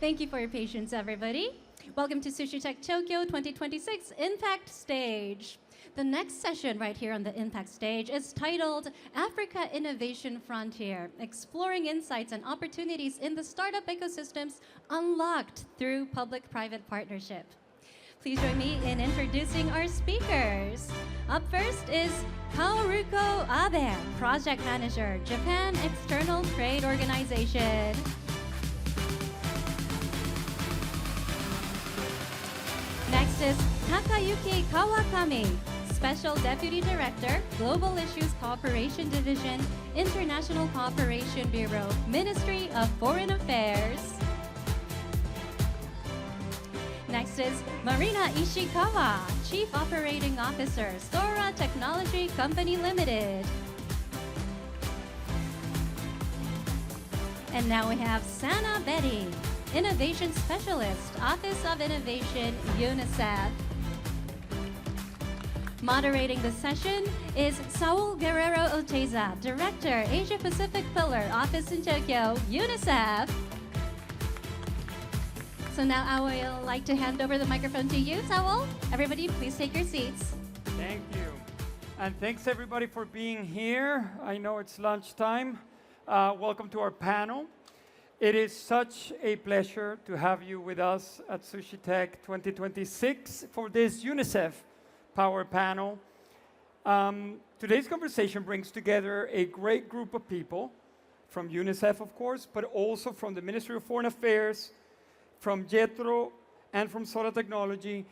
Thank you for your patience, everybody. Welcome to Sushi Tech Tokyo 2026 Impact Stage. The next session right here on the Impact Stage is titled Africa Innovation Frontier, exploring insights and opportunities in the startup ecosystems unlocked through public-private partnership. Please join me in introducing our speakers. Up first is Kaoruko Abe, Project Manager, Japan External Trade Organization. Next is Takayuki Kawakami, Special Deputy Director, Global Issues Cooperation Division, International Cooperation Bureau, Ministry of Foreign Affairs. Next is Marina Ishikawa, Chief Operating Officer, Sora Technology Company Limited. And now we have Sanna Bedi, Innovation Specialist, Office of Innovation, UNICEF. Moderating the session is Saul Guerrero Oteyza, Director, Asia Pacific Pillar, Office in Tokyo, UNICEF. So now I would like to hand over the microphone to you, Saul. Everybody, please take your seats. Thank you. And thanks everybody for being here. I know it's lunchtime. Welcome to our panel. It is such a pleasure to have you with us at Sushi Tech 2026 for this UNICEF Power Panel. Today's conversation brings together a great group of people from UNICEF, of course, but also from the Ministry of Foreign Affairs, from JETRO, and from Sora Technology.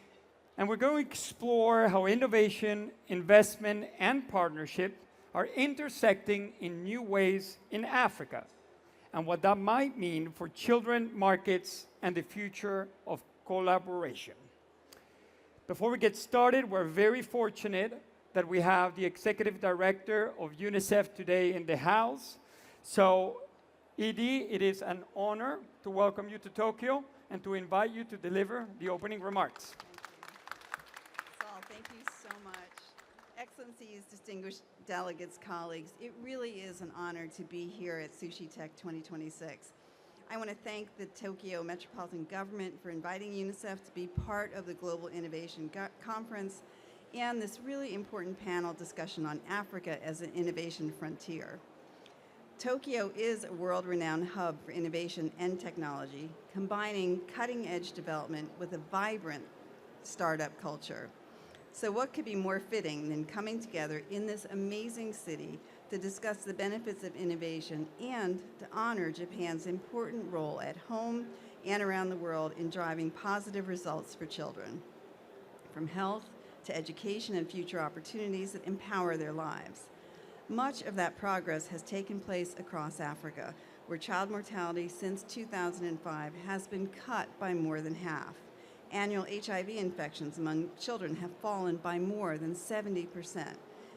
And we're going to explore how innovation, investment, and partnership are intersecting in new ways in Africa, and what that might mean for children, markets, and the future of collaboration. Before we get started, we're very fortunate that we have the Executive Director of UNICEF today in the house. So, Edie, it is an honor to welcome you to Tokyo and to invite you to deliver the opening remarks. Saul, thank you so much. Excellencies, distinguished delegates, colleagues, it really is an honor to be here at Sushi Tech 2026. I want to thank the Tokyo Metropolitan Government for inviting UNICEF to be part of the Global Innovation Conference and this really important panel discussion on Africa as an innovation frontier. Tokyo is a world-renowned hub for innovation and technology, combining cutting-edge development with a vibrant startup culture. So what could be more fitting than coming together in this amazing city to discuss the benefits of innovation and to honor Japan's important role at home and around the world in driving positive results for children, from health to education and future opportunities that empower their lives. Much of that progress has taken place across Africa, where child mortality since 2005 has been cut by more than half. Annual HIV infections among children have fallen by more than 70%,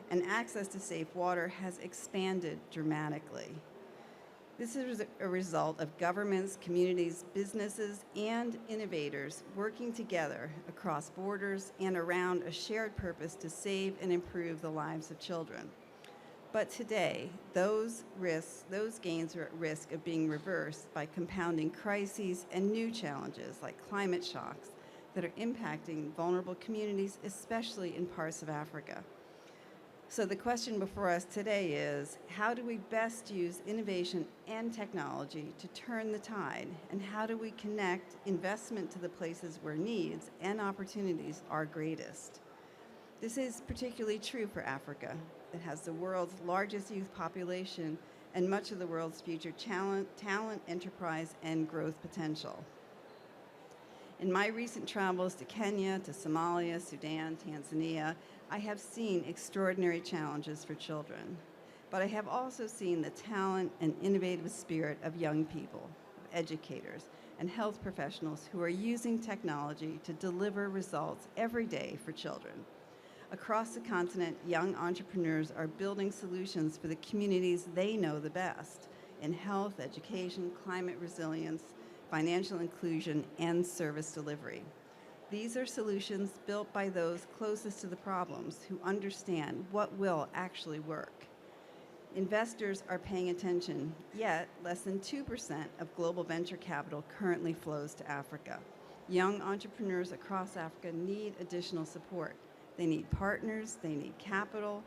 and access to safe water has expanded dramatically. This is a result of governments, communities, businesses, and innovators working together across borders and around a shared purpose to save and improve the lives of children. But today, those gains are at risk of being reversed by compounding crises and new challenges like climate shocks that are impacting vulnerable communities, especially in parts of Africa. So the question before us today is, how do we best use innovation and technology to turn the tide? And how do we connect investment to the places where needs and opportunities are greatest? This is particularly true for Africa. It has the world's largest youth population and much of the world's future talent, enterprise, and growth potential. In my recent travels to Kenya, to Somalia, Sudan, Tanzania, I have seen extraordinary challenges for children. But I have also seen the talent and innovative spirit of young people, of educators, and health professionals who are using technology to deliver results every day for children. Across the continent, young entrepreneurs are building solutions for the communities they know the best in health, education, climate resilience, financial inclusion, and service delivery. These are solutions built by those closest to the problems who understand what will actually work. Investors are paying attention, yet less than 2% of global venture capital currently flows to Africa. Young entrepreneurs across Africa need additional support. They need partners, they need capital,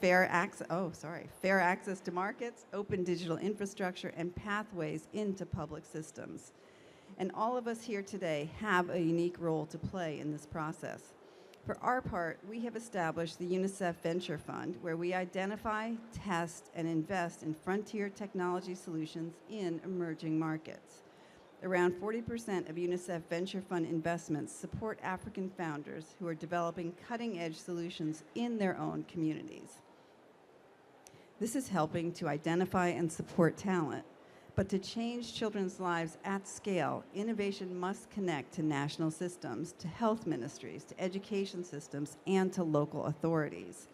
fair access to markets, open digital infrastructure, and pathways into public systems. And all of us here today have a unique role to play in this process. For our part, we have established the UNICEF Venture Fund, where we identify, test, and invest in frontier technology solutions in emerging markets. Around 40% of UNICEF Venture Fund investments support African founders who are developing cutting-edge solutions in their own communities. This is helping to identify and support talent. But to change children's lives at scale, innovation must connect to national systems, to health ministries, to education systems, and to local authorities.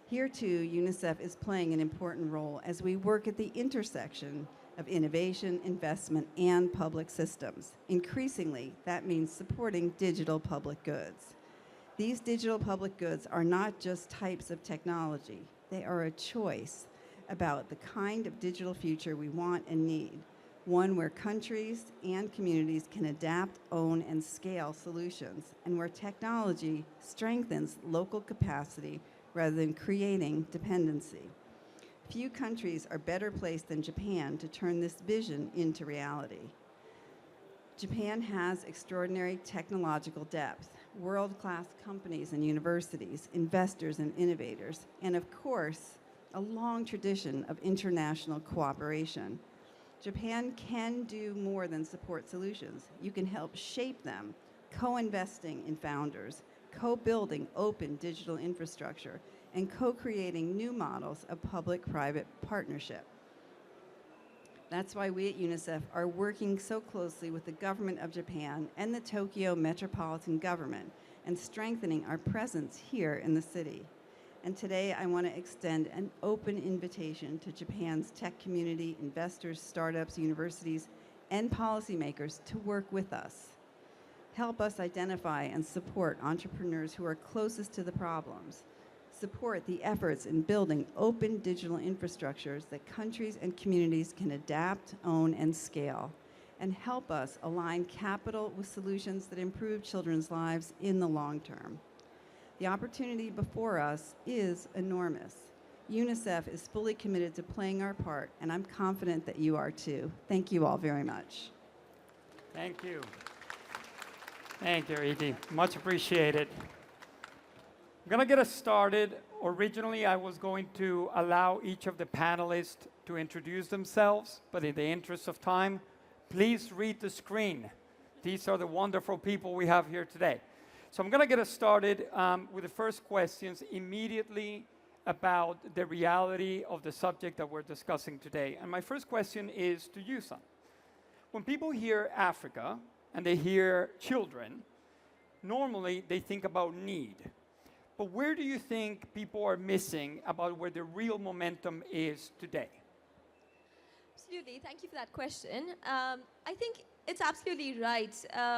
Here, too, UNICEF is playing an important role as we work at the intersection of innovation, investment, and public systems. Increasingly, that means supporting digital public goods. These digital public goods are not just types of technology. They are a choice about the kind of digital future we want and need, one where countries and communities can adapt, own, and scale solutions, and where technology strengthens local capacity rather than creating dependency. Few countries are better placed than Japan to turn this vision into reality. Japan has extraordinary technological depth, world-class companies and universities, investors and innovators, and of course, a long tradition of international cooperation. Japan can do more than support solutions. You can help shape them, co-investing in founders, co-building open digital infrastructure, and co-creating new models of public-private partnership. That's why we at UNICEF are working so closely with the government of Japan and the Tokyo Metropolitan Government and strengthening our presence here in the city. And today I want to extend an open invitation to Japan's tech community, investors, startups, universities, and policymakers to work with us. Help us identify and support entrepreneurs who are closest to the problems. Support the efforts in building open digital infrastructures that countries and communities can adapt, own, and scale. And help us align capital with solutions that improve children's lives in the long term. The opportunity before us is enormous. UNICEF is fully committed to playing our part, and I'm confident that you are too. Thank you all very much. Thank you. Thank you, Edie. Much appreciated. I'm going to get us started. Originally, I was going to allow each of the panelists to introduce themselves, but in the interest of time, please read the screen. These are the wonderful people we have here today. So I'm going to get us started with the first questions immediately about the reality of the subject that we're discussing today. And my first question is to you, Sanna. When people hear Africa and they hear children, normally they think about need. But where do you think people are missing about where the real momentum is today? Absolutely. Thank you for that question. I think it's absolutely right.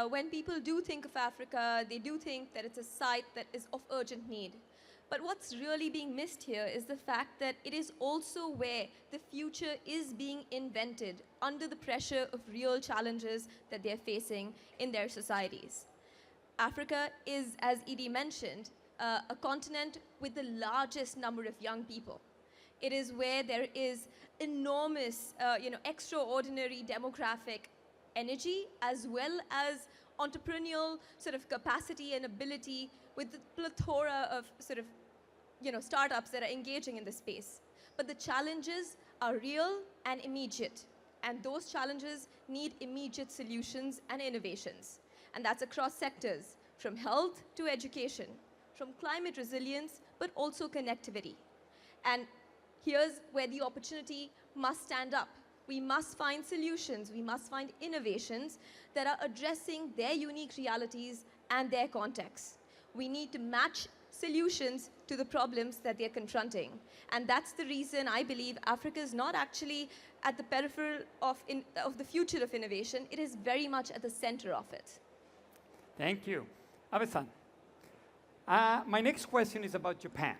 When people do think of Africa, they do think that it's a site that is of urgent need. But what's really being missed here is the fact that it is also where the future is being invented under the pressure of real challenges that they're facing in their societies. Africa is, as Edie mentioned, a continent with the largest number of young people. It is where there is enormous, extraordinary demographic energy, as well as entrepreneurial sort of capacity and ability with the plethora of startups that are engaging in this space. But the challenges are real and immediate, and those challenges need immediate solutions and innovations. And that's across sectors, from health to education, from climate resilience, but also connectivity. And here's where the opportunity must stand up. We must find solutions, we must find innovations that are addressing their unique realities and their contexts. We need to match solutions to the problems that they're confronting. And that's the reason I believe Africa is not actually at the peripheral of the future of innovation. It is very much at the center of it. Thank you. Abe-san, My next question is about Japan.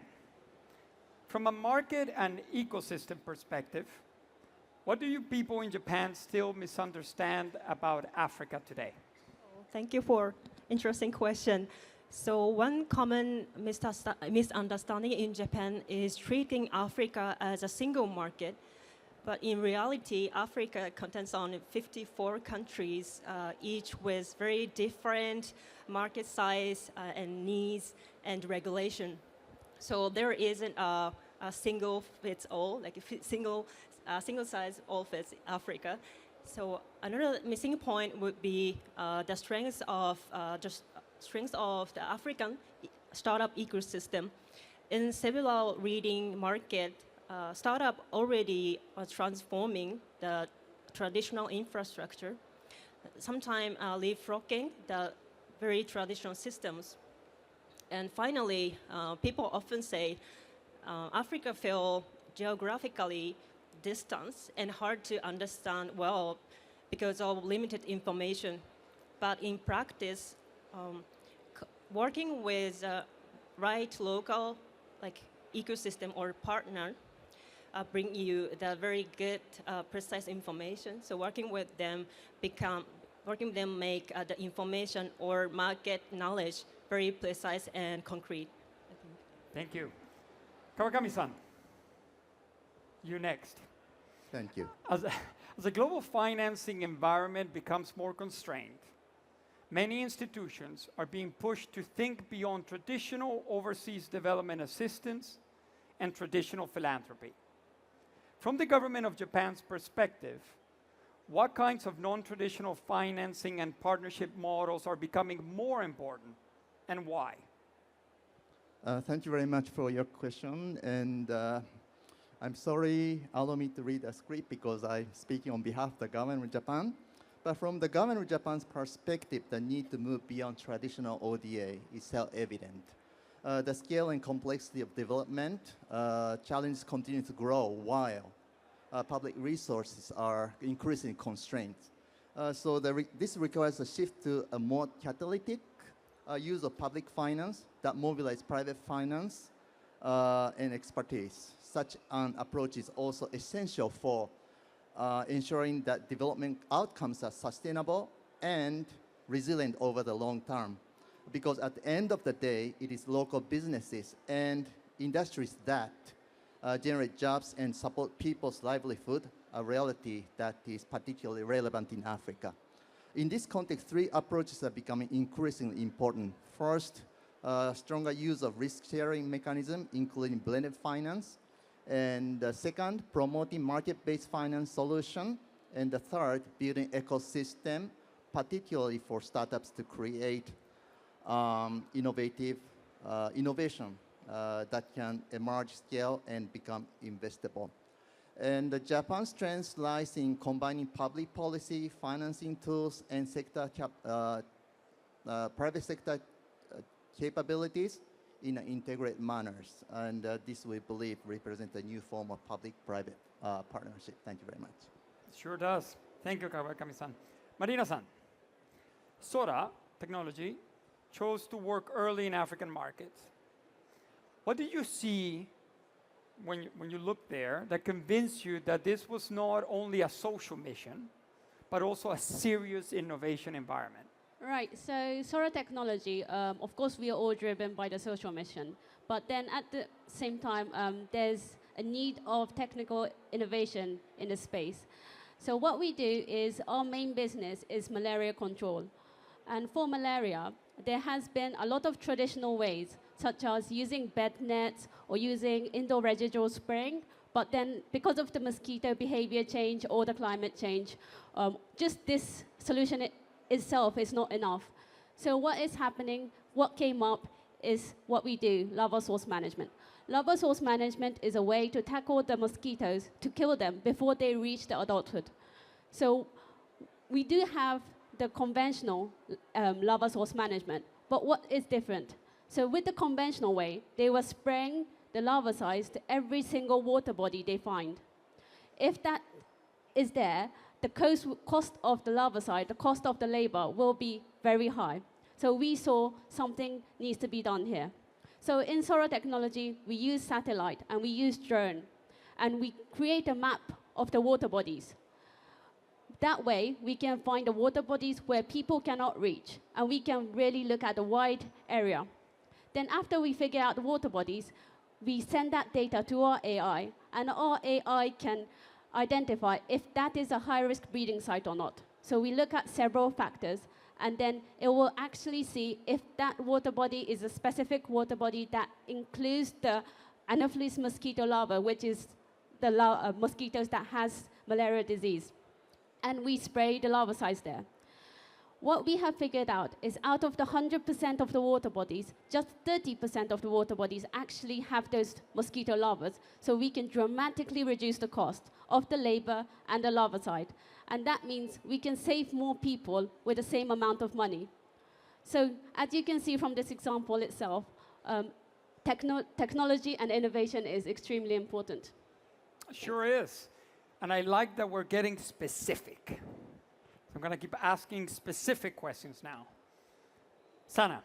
From a market and ecosystem perspective, what do you people in Japan still misunderstand about Africa today? Thank you for interesting question. So one common misunderstanding in Japan is treating Africa as a single market. But in reality, Africa contains on 54 countries, each with very different market size and needs and regulation. So there isn't a single fits all, like a single size all fits Africa. So another missing point would be the strengths of the African startup ecosystem. In several reading market, startup already transforming the traditional infrastructure, sometimes leapfrogging the very traditional systems. And finally, people often say Africa feels geographically distant and hard to understand well because of limited information. But in practice, working with right local ecosystem or partner bring you the very good, precise information. So working with them make the information or market knowledge very precise and concrete. Thank you. Kawakami-san, you next. Thank you. As the global financing environment becomes more constrained, many institutions are being pushed to think beyond traditional overseas development assistance and traditional philanthropy. From the government of Japan's perspective, what kinds of non-traditional financing and partnership models are becoming more important, and why? Thank you very much for your question. And I'm sorry, allow me to read the script because I'm speaking on behalf of the government of Japan. But from the government of Japan's perspective, the need to move beyond traditional ODA is self-evident. The scale and complexity of development challenges continue to grow while public resources are increasingly constrained. So this requires a shift to a more catalytic use of public finance that mobilize private finance and expertise. Such an approach is also essential for ensuring that development outcomes are sustainable and resilient over the long term. Because at the end of the day, it is local businesses and industries that generate jobs and support people's livelihood, a reality that is particularly relevant in Africa. In this context, three approaches are becoming increasingly important. First, stronger use of risk-sharing mechanism, including blended finance. And the second, promoting market-based finance solution. And the third, building ecosystem, particularly for startups to create innovation that can emerge, scale, and become investable. And Japan's strength lies in combining public policy, financing tools, and private sector capabilities in an integrated manners. And this, we believe, represents a new form of public-private partnership. Thank you very much. It sure does. Thank you, Kawakami-san. Marina-san, Sora Technology chose to work early in African markets. What did you see when you looked there that convinced you that this was not only a social mission, but also a serious innovation environment? Right, so Sora Technology, of course, we are all driven by the social mission. But then at the same time, there's a need of technical innovation in the space. So what we do is our main business is malaria control. And for malaria, there has been a lot of traditional ways, such as using bed nets or using indoor residual spraying. But then because of the mosquito behavior change or the climate change, just this solution itself is not enough. So what is happening, what came up is what we do, larval source management. Larval source management is a way to tackle the mosquitoes, to kill them before they reach the adulthood. So we do have the conventional larval source management, but what is different? So with the conventional way, they were spraying the larvicides to every single water body they find. If that is there, the cost of the larvicide, the cost of the labor will be very high. So we saw something needs to be done here. So in solar technology, we use satellite and we use drone, and we create a map of the water bodies. That way, we can find the water bodies where people cannot reach, and we can really look at a wide area. Then after we figure out the water bodies, we send that data to our AI, and our AI can identify if that is a high-risk breeding site or not. So we look at several factors, and then it will actually see if that water body is a specific water body that includes the Anopheles mosquito larva, which is the mosquitoes that has malaria disease. And we spray the larvicides there. What we have figured out is out of the 100% of the water bodies, just 30% of the water bodies actually have those mosquito larvae, so we can dramatically reduce the cost of the labor and the larvicide. And that means we can save more people with the same amount of money. So as you can see from this example itself, technology and innovation is extremely important. Sure is. And I like that we're getting specific. I'm going to keep asking specific questions now. Sanna,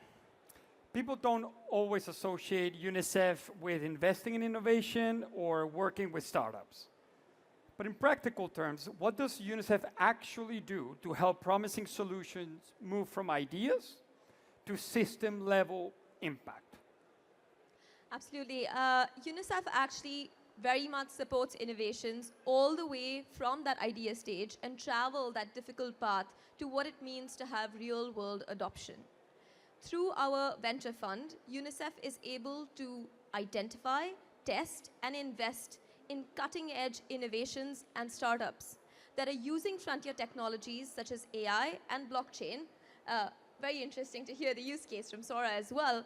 people don't always associate UNICEF with investing in innovation or working with startups. But in practical terms, what does UNICEF actually do to help promising solutions move from ideas to system-level impact? Absolutely. UNICEF actually very much supports innovations all the way from that idea stage and travel that difficult path to what it means to have real-world adoption. Through our venture fund, UNICEF is able to identify, test, and invest in cutting-edge innovations and startups that are using frontier technologies such as AI and blockchain. Very interesting to hear the use case from Sora as well,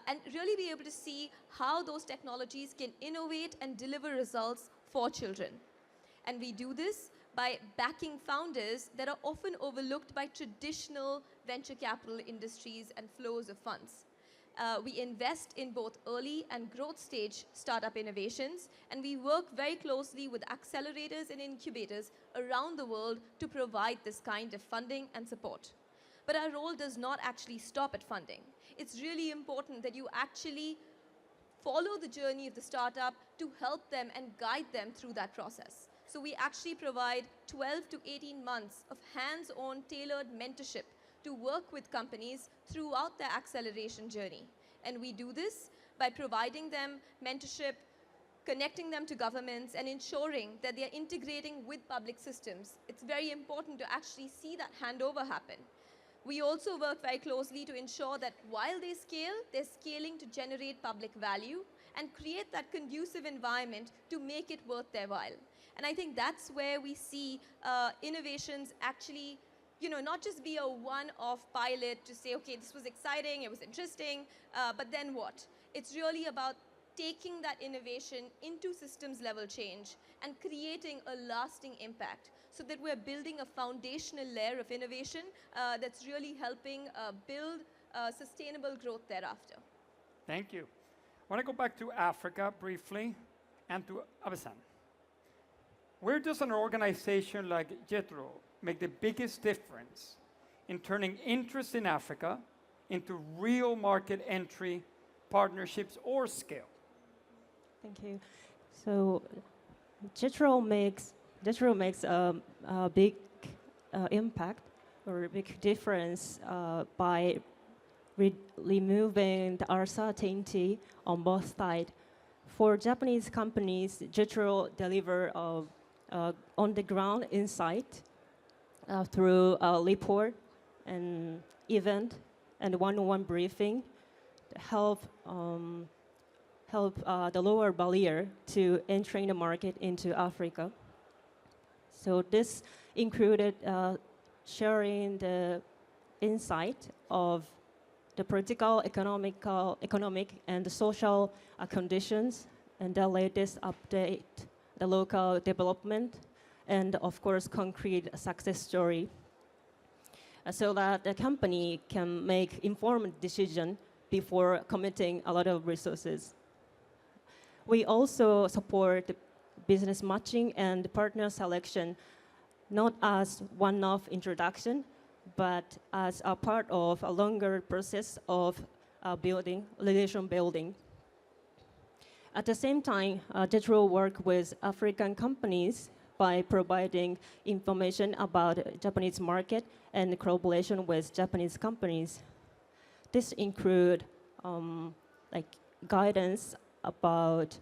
and really be able to see how those technologies can innovate and deliver results for children. And we do this by backing founders that are often overlooked by traditional venture capital industries and flows of funds. We invest in both early and growth stage startup innovations, and we work very closely with accelerators and incubators around the world to provide this kind of funding and support. But our role does not actually stop at funding. It's really important that you actually follow the journey of the startup to help them and guide them through that process. So we actually provide 12 to 18 months of hands-on tailored mentorship to work with companies throughout their acceleration journey. And we do this by providing them mentorship, connecting them to governments, and ensuring that they're integrating with public systems. It's very important to actually see that handover happen. We also work very closely to ensure that while they scale, they're scaling to generate public value and create that conducive environment to make it worth their while. And I think that's where we see innovations actually, not just be a one-off pilot to say, okay, this was exciting, it was interesting, but then what? It's really about taking that innovation into systems level change and creating a lasting impact so that we're building a foundational layer of innovation that's really helping build sustainable growth thereafter. Thank you. I want to go back to Africa briefly and to Abe-san. Where does an organization like JETRO make the biggest difference in turning interest in Africa into real market entry, partnerships, or scale? Thank you. So JETRO makes a big impact or a big difference by removing the uncertainty on both sides. For Japanese companies, JETRO deliver on-the-ground insight through a report and event and one-on-one briefing to help the lower barrier to entering the market into Africa. So this included sharing the insight of the political, economic, and the social conditions, and the latest update, the local development, and of course, concrete success story, so that the company can make informed decision before committing a lot of resources. We also support business matching and partner selection, not as one-off introduction, but as a part of a longer process of relation building. At the same time, JETRO work with African companies by providing information about Japanese market and collaboration with Japanese companies. This include like guidance about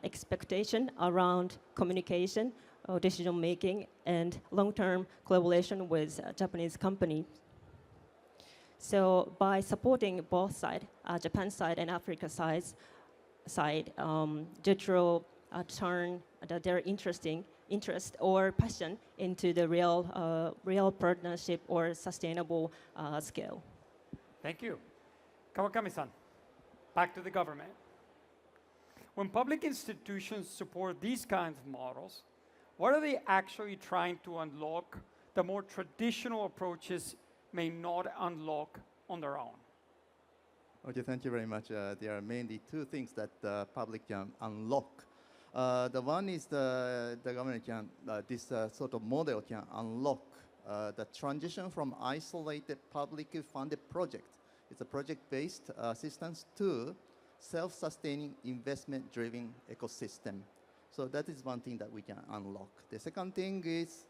expectation around communication, decision making, and long-term collaboration with Japanese company. So by supporting both sides, Japan side and Africa side, JETRO turn their interest or passion into the real partnership or sustainable scale. Thank you. Kawakami-san, back to the government. When public institutions support these kinds of models, what are they actually trying to unlock that more traditional approaches may not unlock on their own? Okay, thank you very much. There are mainly two things that the public can unlock. The one is the government can, this sort of model can unlock the transition from isolated publicly funded project. It's a project-based assistance to self-sustaining investment-driven ecosystem. So that is one thing that we can unlock. The second thing is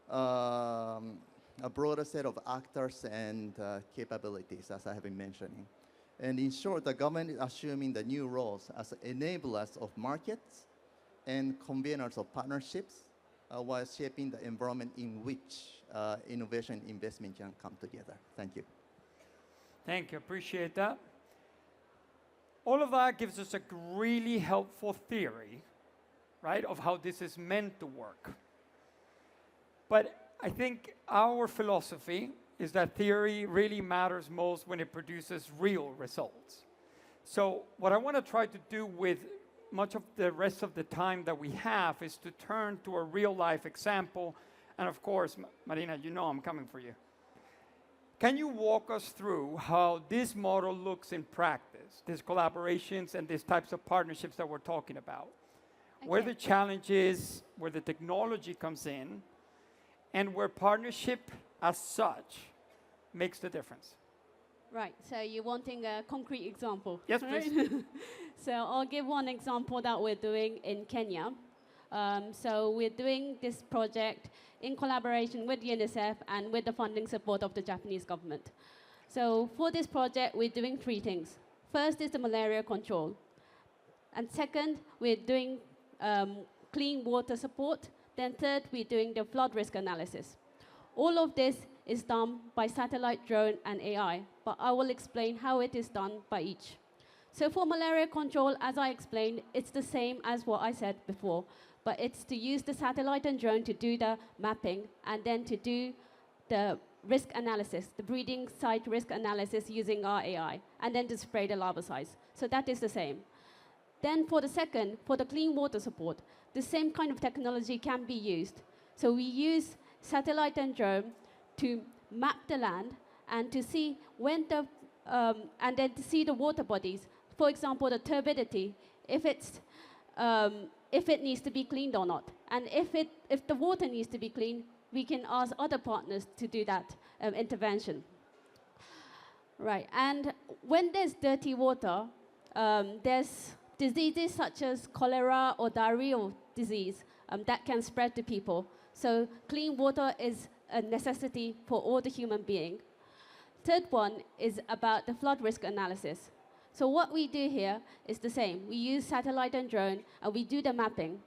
a broader set of actors and capabilities, as I have been mentioning. And in short, the government is assuming the new roles as enablers of markets and conveners of partnerships while shaping the environment in which innovation and investment can come together. Thank you. Thank you, appreciate that. All of that gives us a really helpful theory, right, of how this is meant to work. But I think our philosophy is that theory really matters most when it produces real results. So what I want to try to do with much of the rest of the time that we have is to turn to a real-life example. And of course, Marina, you know I'm coming for you. Can you walk us through how this model looks in practice, these collaborations and these types of partnerships that we're talking about? Okay. Where the challenge is, where the technology comes in, and where partnership as such makes the difference. Right, so you're wanting a concrete example. Yes, right? please. So I'll give one example that we're doing in Kenya. So we're doing this project in collaboration with UNICEF and with the funding support of the Japanese government. So for this project, we're doing three things. First is the malaria control. And second, we're doing clean water support. Then third, we're doing the flood risk analysis. All of this is done by satellite, drone, and AI, but I will explain how it is done by each. So for malaria control, as I explained, it's the same as what I said before, but it's to use the satellite and drone to do the mapping and then to do the risk analysis, the breeding site risk analysis using our AI, and then to spray the larvicides. So that is the same. Then for the second, for the clean water support, the same kind of technology can be used. So we use satellite and drone to map the land and to see when the, and then to see the water bodies. For example, the turbidity, if it needs to be cleaned or not. And if the water needs to be cleaned, we can ask other partners to do that intervention. Right, and when there's dirty water, there's diseases such as cholera or diarrheal disease that can spread to people. So clean water is a necessity for all the human beings. Third one is about the flood risk analysis. So what we do here is the same. We use satellite and drone, and we do the mapping.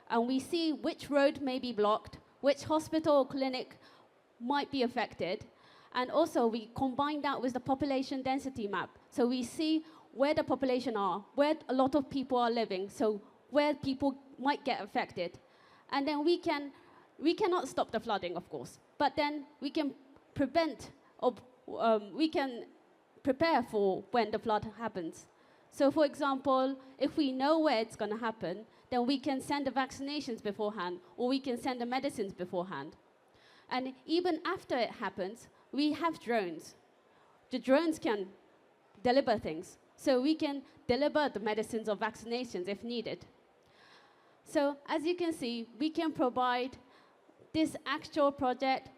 And we see which road may be blocked, which hospital or clinic might be affected. And also, we combine that with the population density map. So we see where the population are, where a lot of people are living, so where people might get affected. And then we cannot stop the flooding, of course, but then we can prevent, or we can prepare for when the flood happens. So for example, if we know where it's going to happen, then we can send the vaccinations beforehand, or we can send the medicines beforehand. And even after it happens, we have drones. The drones can deliver things. So we can deliver the medicines or vaccinations if needed. So as you can see, we can provide this actual project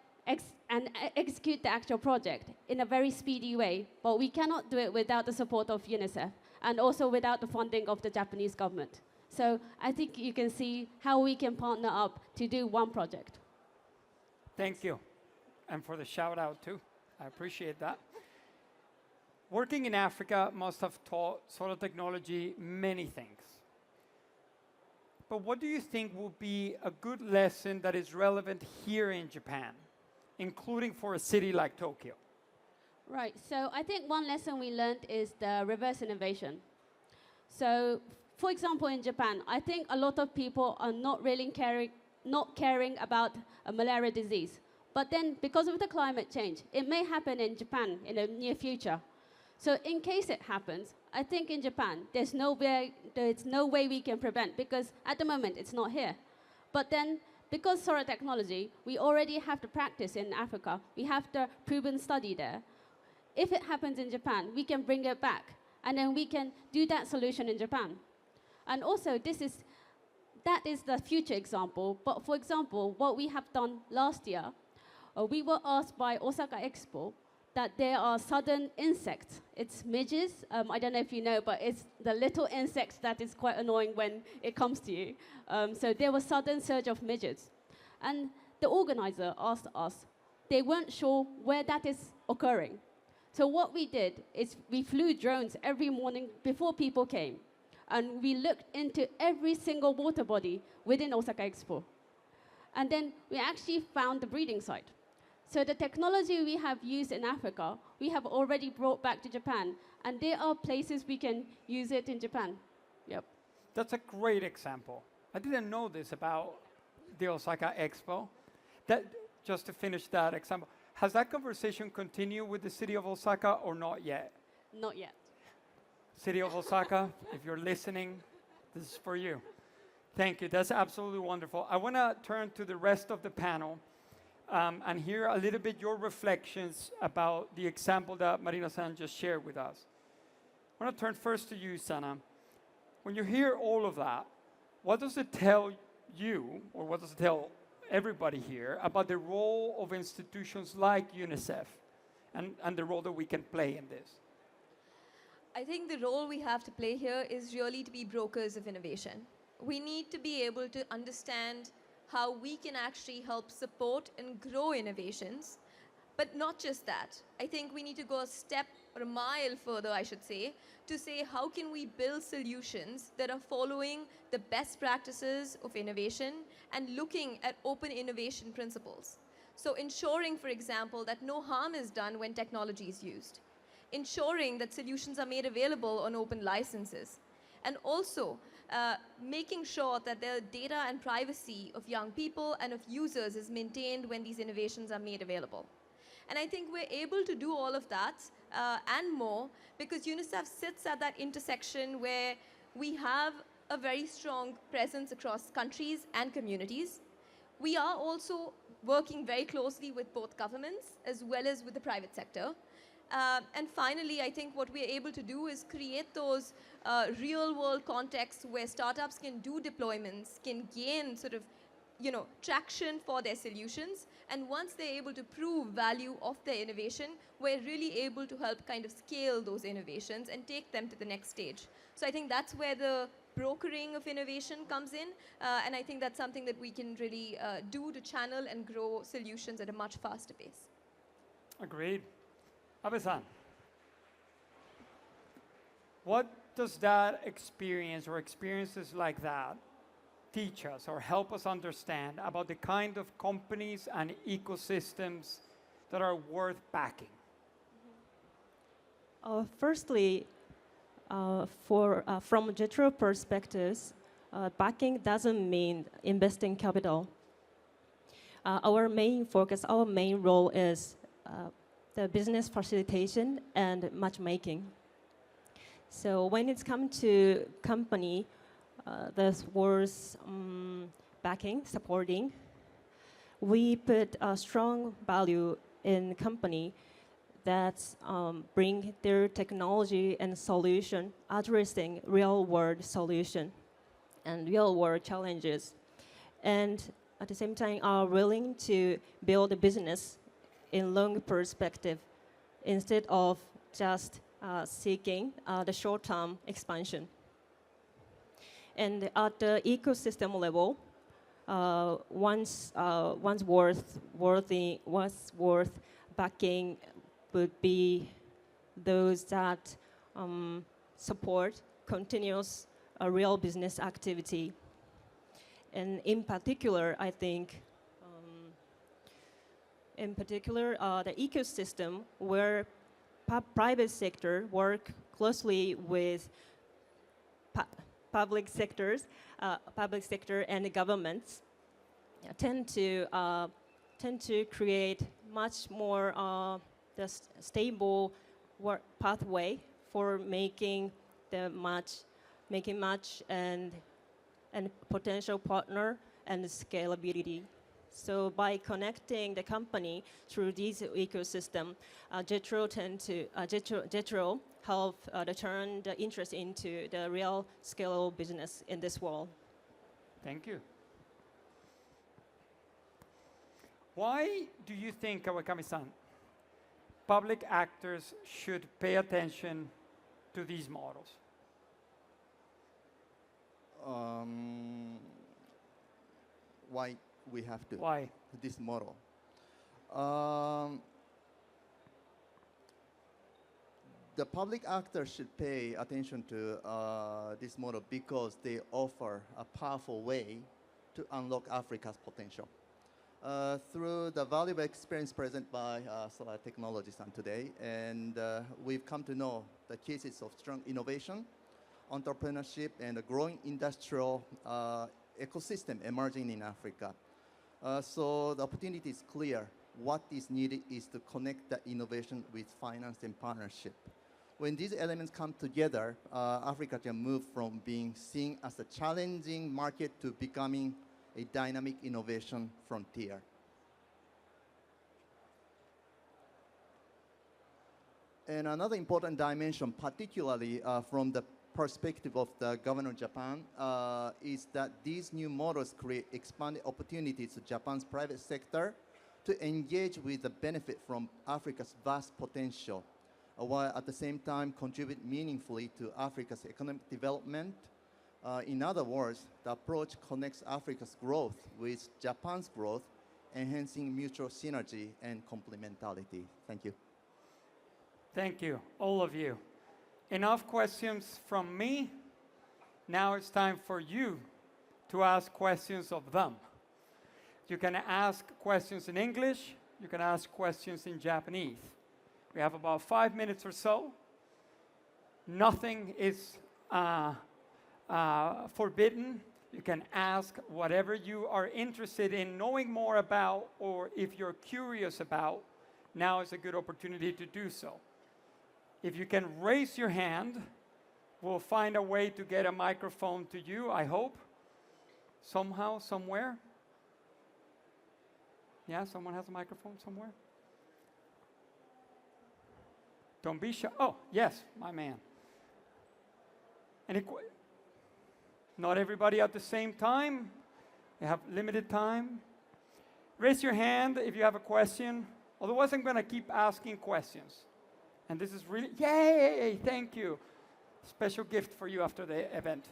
execute the actual project in a very speedy way. But we cannot do it without the support of UNICEF and also without the funding of the Japanese government. So I think you can see how we can partner up to do one project. Thank you. And for the shout out too. I appreciate that. Working in Africa must have taught solar technology many things. But what do you think will be a good lesson that is relevant here in Japan, including for a city like Tokyo? Right, so I think one lesson we learned is the reverse innovation. So, for example, in Japan, I think a lot of people are not really caring about a malaria disease. But then, because of the climate change, it may happen in Japan in the near future. So in case it happens, I think in Japan, there's no way we can prevent, because at the moment, it's not here. But then, because solar technology, we already have the practice in Africa. We have the proven study there. If it happens in Japan, we can bring it back, and then we can do that solution in Japan. And also, that is the future example. But for example, what we have done last year, we were asked by Osaka Expo that there are sudden insects. It's midges. I don't know if you know, but it's the little insects that is quite annoying when it comes to you. So there was sudden surge of midges. And the organizer asked us, they weren't sure where that is occurring. So what we did is we flew drones every morning before people came. And we looked into every single water body within Osaka Expo. And then we actually found the breeding site. So the technology we have used in Africa, we have already brought back to Japan. And there are places we can use it in Japan. Yep. That's a great example. I didn't know this about the Osaka Expo. Just to finish that example, has that conversation continued with the city of Osaka or not yet? Not yet. City of Osaka, if you're listening, this is for you. Thank you. That's absolutely wonderful. I want to turn to the rest of the panel and hear a little bit your reflections about the example that Marina-san just shared with us. I want to turn first to you, Sanna. When you hear all of that, what does it tell you, or what does it tell everybody here, about the role of institutions like UNICEF and the role that we can play in this? I think the role we have to play here is really to be brokers of innovation. We need to be able to understand how we can actually help support and grow innovations. But not just that. I think we need to go a step or a mile further, I should say, to say how can we build solutions that are following the best practices of innovation and looking at open innovation principles. So ensuring, for example, that no harm is done when technology is used. Ensuring that solutions are made available on open licenses. And also, making sure that the data and privacy of young people and of users is maintained when these innovations are made available. And I think we're able to do all of that and more because UNICEF sits at that intersection where we have a very strong presence across countries and communities. We are also working very closely with both governments as well as with the private sector. And finally, I think what we're able to do is create those real-world contexts where startups can do deployments, can gain sort of, traction for their solutions. And once they're able to prove value of their innovation, we're really able to help kind of scale those innovations and take them to the next stage. So I think that's where the brokering of innovation comes in. And I think that's something that we can really do to channel and grow solutions at a much faster pace. Agreed. Abe-san, what does that experience or experiences like that teach us or help us understand about the kind of companies and ecosystems that are worth backing? Firstly, from JETRO perspectives, backing doesn't mean investing capital. Our main focus, our main role is the business facilitation and matchmaking. So when it's come to company, that's worth backing, supporting, we put a strong value in company that bring their technology and solution addressing real-world solution and real-world challenges. And at the same time are willing to build a business in long perspective instead of just seeking the short-term expansion. And at the ecosystem level, one's worth backing would be those that support continuous real business activity. And in particular, I think, the ecosystem where private sector work closely with public sector and the governments tend to create much more stable pathway for making match and potential partner and scalability. So by connecting the company through this ecosystem, JETRO help turn the interest into the real scalable business in this world. Thank you. Why do you think, Kawakami-san, public actors should pay attention to these models? Why we have to? Why? This model. The public actors should pay attention to this model because they offer a powerful way to unlock Africa's potential. Through the valuable experience presented by Solar Technologies today, and we've come to know the cases of strong innovation, entrepreneurship, and a growing industrial ecosystem emerging in Africa. So the opportunity is clear. What is needed is to connect the innovation with finance and partnership. When these elements come together, Africa can move from being seen as a challenging market to becoming a dynamic innovation frontier. And another important dimension, particularly from the perspective of the government of Japan, is that these new models create expanded opportunities to Japan's private sector to engage with the benefit from Africa's vast potential, while at the same time contribute meaningfully to Africa's economic development. In other words, the approach connects Africa's growth with Japan's growth, enhancing mutual synergy and complementarity. Thank you. Thank you, all of you. Enough questions from me. Now it's time for you to ask questions of them. You can ask questions in English. You can ask questions in Japanese. We have about 5 minutes or so. Nothing is forbidden. You can ask whatever you are interested in knowing more about, or if you're curious about, now is a good opportunity to do so. If you can raise your hand, we'll find a way to get a microphone to you, I hope. Somehow, somewhere. Yeah, someone has a microphone somewhere? Don't be shy. Oh, yes, my man. Not everybody at the same time. We have limited time. Raise your hand if you have a question. Otherwise, I'm going to keep asking questions. And this is really, yay, thank you. Special gift for you after the event.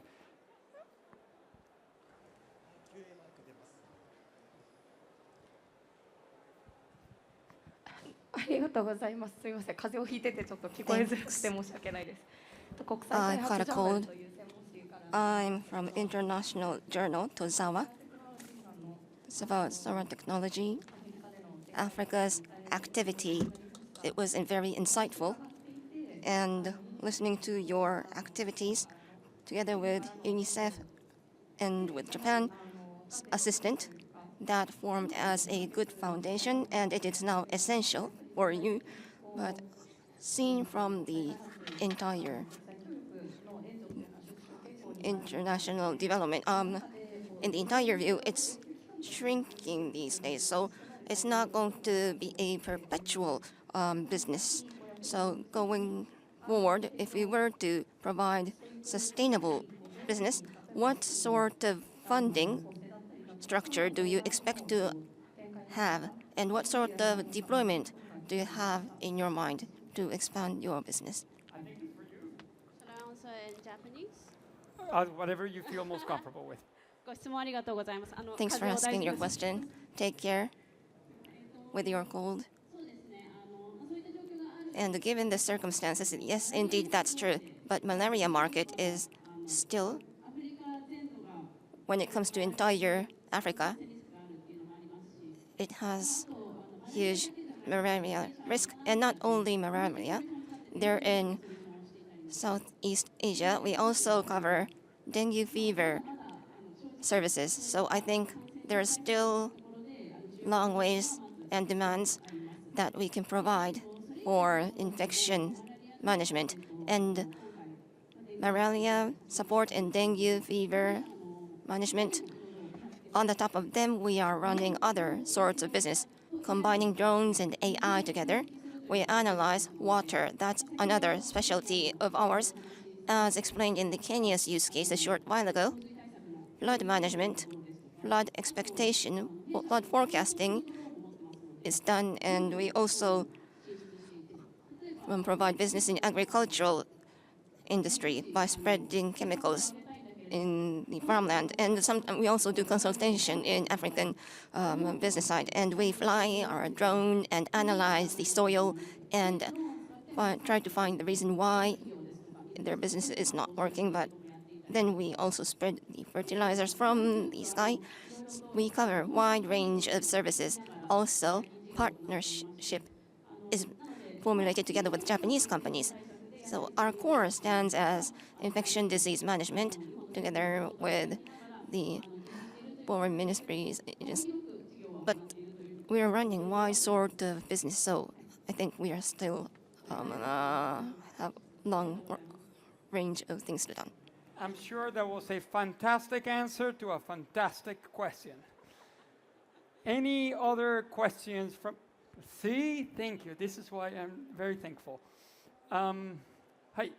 ありがとうございます。すみません、風邪をひいててちょっと聞こえづらくて申し訳ないです。国際開発ジャーナルという専門誌から I'm from International Journal, Tozawa. It's about solar technology, Africa's activity. It was very insightful. And listening to your activities together with UNICEF and with Japan's assistant, that formed as a good foundation, and it is now essential for you. But seen from the entire international development, in the entire view, it's shrinking these days. So it's not going to be a perpetual business. So going forward, if we were to provide sustainable business, what sort of funding structure do you expect to have? And what sort of deployment do you have in your mind to expand your business? Shall I answer in Japanese? Whatever you feel most comfortable with. ご質問ありがとうございます。Thanks for 風邪を大 asking 事 your に question. Take care with your cold. And given the circumstances, yes, indeed, that's true. But malaria market is still, when it comes to entire Africa, it has huge malaria risk. And not only malaria, there in Southeast Asia, we also cover dengue fever services. So I think there are still long ways and demands that we can provide for infection management and malaria support and dengue fever management. On the top of them, we are running other sorts of business, combining drones and AI together. We analyze water. That's another specialty of ours. As explained in the Kenya's use case a short while ago, flood management, flood expectation, flood forecasting is done, and we also provide business in agricultural industry by spreading chemicals in the farmland. And we also do consultation in African business side. And we fly our drone and analyze the soil and try to find the reason why their business is not working. But then we also spread the fertilizers from the sky. We cover a wide range of services. Also, partnership is formulated together with Japanese companies. So our core stands as infection disease management together with the foreign ministries. But we are running wide sort of business, so I think we are still have long range of things to do. I'm sure that was a fantastic answer to a fantastic question. Any other questions from? See, thank you. This is why I'm very thankful. Hi.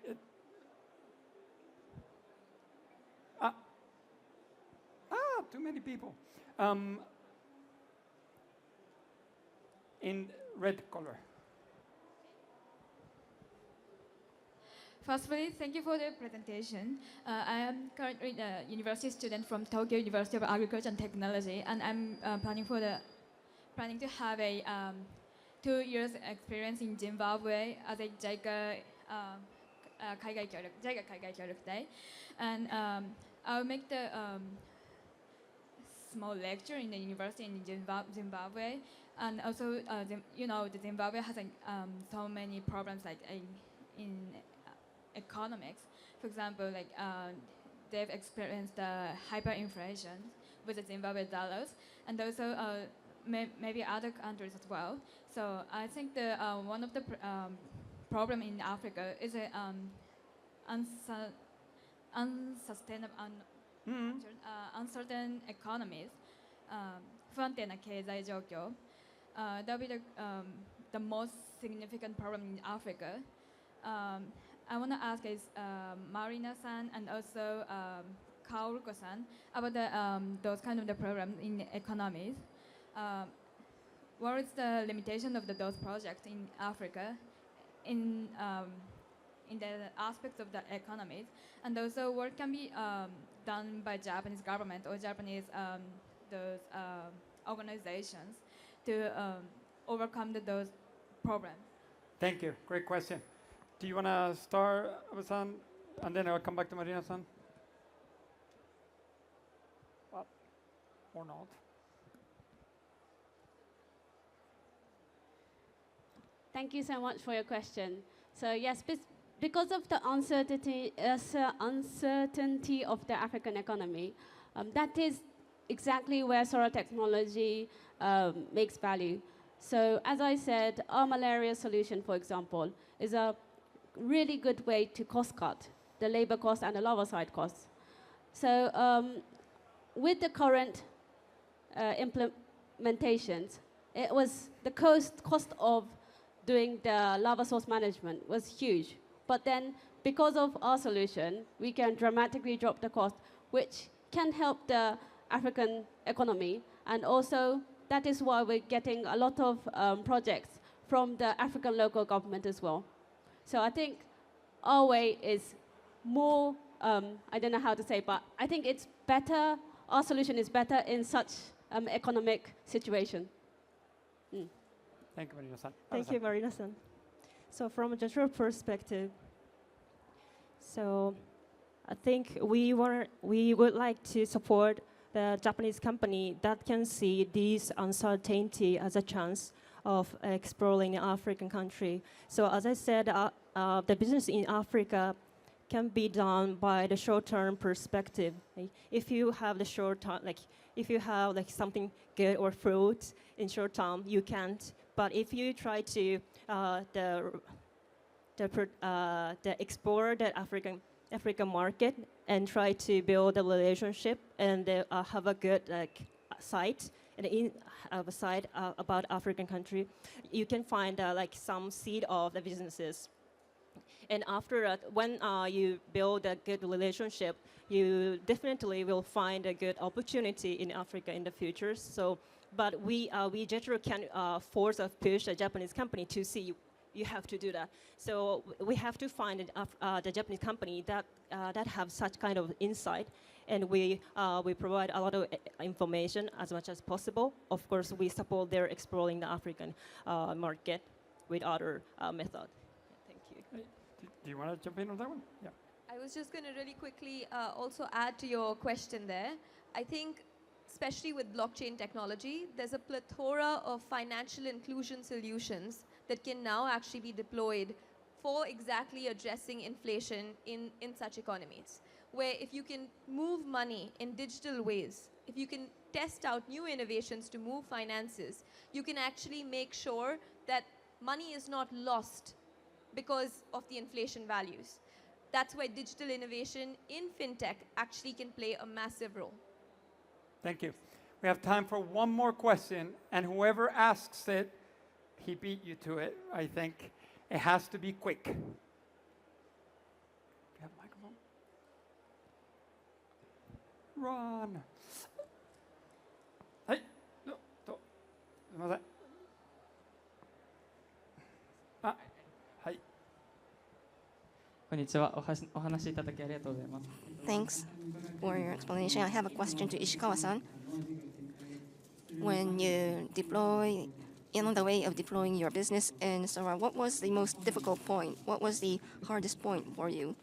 Too many people. In red color. Firstly, thank you for the presentation. I am currently a university student from Tokyo University of Agriculture and Technology, and I'm planning to have a 2 years experience in Zimbabwe as a JICA 海外協力隊, and I'll make the small lecture in the university in Zimbabwe, and also the Zimbabwe has so many problems like in economics. For example, like they've experienced hyperinflation with the Zimbabwe dollars, and also maybe other countries as well. So I think the one of the problem in Africa is a unsustainable, uncertain economies, 不安定な経済状況. That will be the most significant problem in Africa. I want to ask Marina-san and also Kaoruko-san about those kind of the programs in economies. What is the limitation of those projects in Africa in the aspects of the economies, and also what can be done by Japanese government or Japanese those organizations to overcome those problems? Thank you. Great question. Do you want to start, Abe-san, and then I'll come back to Marina-san? Or not? Thank you so much for your question. So yes, because of the uncertainty of the African economy, that is exactly where solar technology makes value. So as I said, our malaria solution, for example, is a really good way to cost cut the labor cost and the larvicide costs. So with the current implementations, it was the cost of doing the larva source management was huge. But then because of our solution, we can dramatically drop the cost, which can help the African economy and also that is why we're getting a lot of projects from the African local government as well. So I think our way is more, I don't know how to say, but I think it's better, our solution is better in such economic situation. Thank you, Marina-san. Thank you, Marina-san. So from a general perspective, so I think we would like to support the Japanese company that can see this uncertainty as a chance of exploring an African country. So as I said, the business in Africa can be done by the short-term perspective. If you have the short term, if you have something good or fruit in short term, you can't. But if you try to explore the African market and try to build a relationship and have a good site and have a site about African country, you can find some seed of the businesses. And after that, when you build a good relationship, you definitely will find a good opportunity in Africa in the future. So, but we JETRO can force or push a Japanese company to see you have to do that. So we have to find the Japanese company that have such kind of insight, and we provide a lot of information as much as possible. Of course, we support their exploring the African market with other methods. Thank you. Do you want to jump in on that one? Yeah. I was just going to really quickly also add to your question there. I think, especially with blockchain technology, there's a plethora of financial inclusion solutions that can now actually be deployed for exactly addressing inflation in such economies. Where if you can move money in digital ways, if you can test out new innovations to move finances, you can actually make sure that money is not lost because of the inflation values. That's why digital innovation in fintech actually can play a massive role. Thank you. We have time for one more question, and whoever asks it, he beat you to it, I think. It has to be quick. Do you have a microphone? Run. Hey, no, to. すみません。あ、はい。こんにちは。お話しいただきありがとうございます。Thanks for your explanation. I have a question to Ishikawa-san. When you deploy, on the way of deploying your business in Sora, what was the most difficult point? What was the hardest point for you?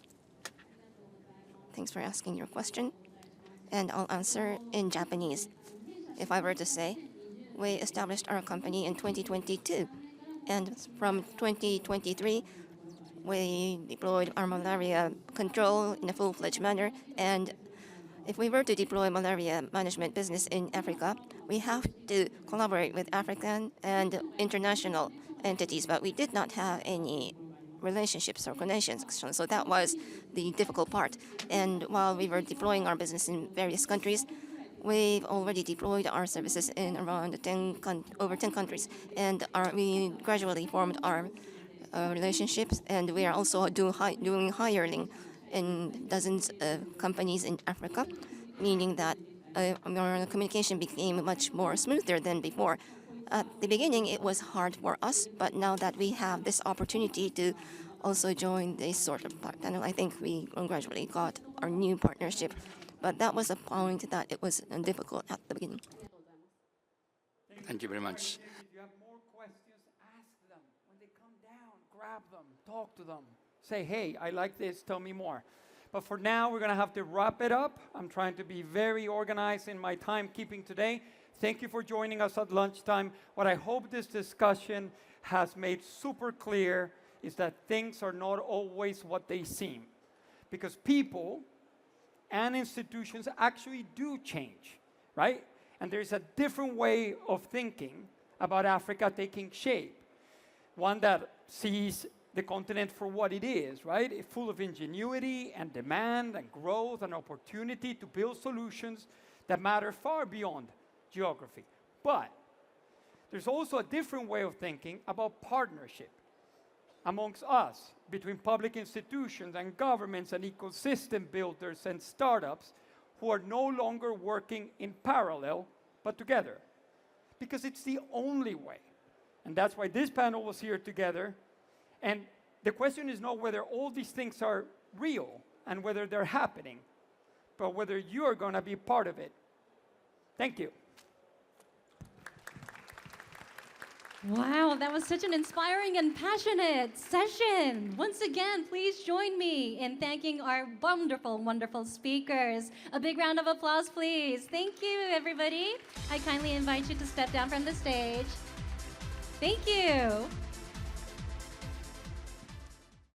Thanks for asking your question. And I'll answer in Japanese. If I were to say, we established our company in 2022. And from 2023, we deployed our malaria control in a full-fledged manner. And if we were to deploy malaria management business in Africa, we have to collaborate with African and international entities, but we did not have any relationships or connections. So that was the difficult part. And while we were deploying our business in various countries, we've already deployed our services in around over 10 countries. And we gradually formed our relationships, and we are also doing hiring in dozens of companies in Africa, meaning that our communication became much more smoother than before. At the beginning, it was hard for us, but now that we have this opportunity to also join this sort of partner, I think we gradually got our new partnership. But that was a point that it was difficult at the beginning. Thank you very much. If you have more questions, ask them. When they come down, grab them, talk to them. Say, hey, I like this, tell me more. But for now, we're going to have to wrap it up. I'm trying to be very organized in my timekeeping today. Thank you for joining us at lunchtime. What I hope this discussion has made super clear is that things are not always what they seem. Because people and institutions actually do change, right? And there's a different way of thinking about Africa taking shape. One that sees the continent for what it is, right? Full of ingenuity and demand and growth and opportunity to build solutions that matter far beyond geography. But there's also a different way of thinking about partnership amongst us, between public institutions and governments and ecosystem builders and startups who are no longer working in parallel, but together. because it's the only way. And that's why this panel was here together. And the question is not whether all these things are real and whether they're happening, but whether you are going to be part of it. Thank you. Wow, that was such an inspiring and passionate session. Once again, please join me in thanking our wonderful, wonderful speakers. A big round of applause, please. Thank you, everybody. I kindly invite you to step down from the stage. Thank you.